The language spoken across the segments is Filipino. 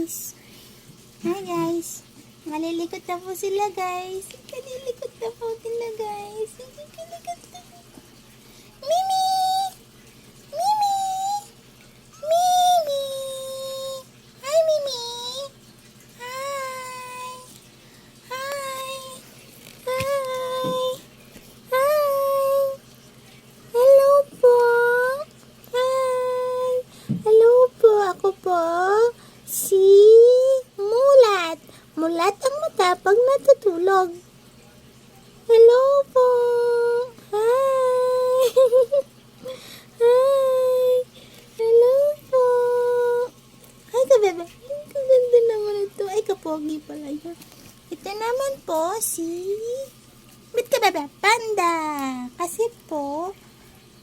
guys. Hi guys. Malilikot na po sila guys. Malilikot na po sila guys. Malilikot na po. Mimi! Mimi! Mimi! Hi Mimi! Hi! Hi! Hi! Hi! Hello po! Hi! Hello po! Ako po si Mulat. Mulat ang matapang natutulog. Hello po! Hi! Hi! Hello po! Hi ka, bebe. Kaganda naman ito. Ay, kapogi pala yun. Ito naman po si... Ba't ka, bebe? Panda. Kasi po,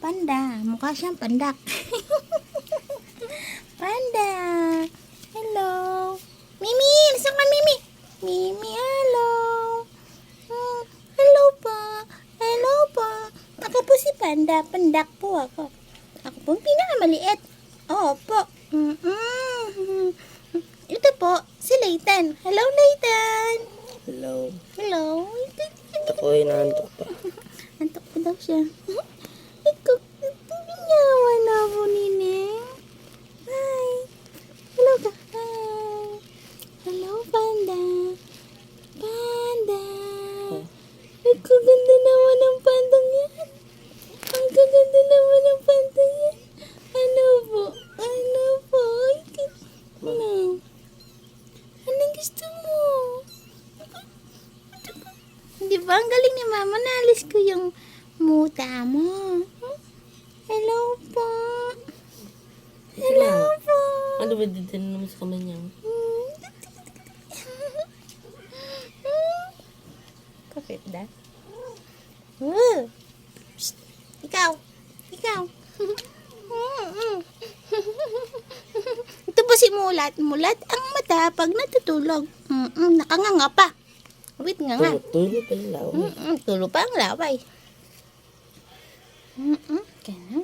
panda. Mukha siyang pandak. Panda. Hello. Mimi! Nasaan ka, Mimi? Mimi, hello. Hello po. Hello po. Ako po si Panda. Pandak po ako. Ako po ang pinakamaliit. Oo po. Ito po, si Layton. Hello, Layton. Hello. Hello. Ako ay naantok pa. Antok po daw siya. Ikaw, nyawa na po, Nineng. Hi. Hello ka. Hi. Hello, Panda. Panda. Ang kaganda naman ng pandang yan. Ang kaganda naman ng pandang yan. Ano po? Ano po? Ano? Anong gusto mo? Di ba? Ang galing ni Mama. Naalis ko yung muta mo. Hello po. Hello po. Ano ba dito naman sa kamay niya? Kapit na. Psst. Ikaw. Ikaw. Ito po si Mulat. Mulat ang mata pag natutulog. Nakanganga pa. Wait nga nga. Tulo pa yung laway. Tulo pa ang laway. Kaya.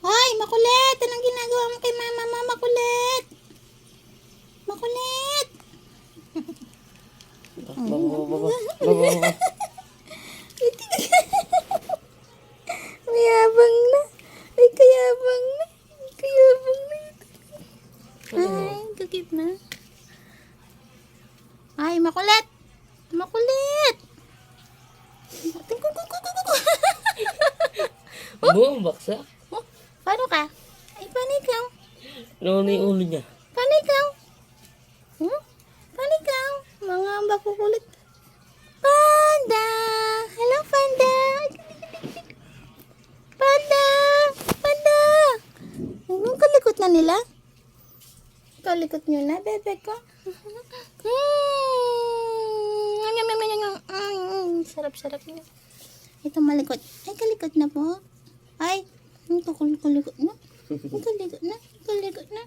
Hoy, makulit! Anong ginagawa mo kay Mama? Makulit! Makulit! Baba. Mayabang na. Ay, kayabang na. Kayabang na. Ay, kakit na. Ay, makulit! Makulit! Buong baksa. Oh, paano ka? Ay, paano ikaw? Ano na yung ulo niya? Paano ikaw? Paano ikaw? Mga bakukulit. Panda! Hello, Panda! Panda! Panda! Anong kalikot na nila? Kalikot nyo na, bebe ko. Sarap-sarap nyo. Ito malikot. Ay, kalikot na po. Ay, ito kalikot na. Kalikot na. Kalikot na.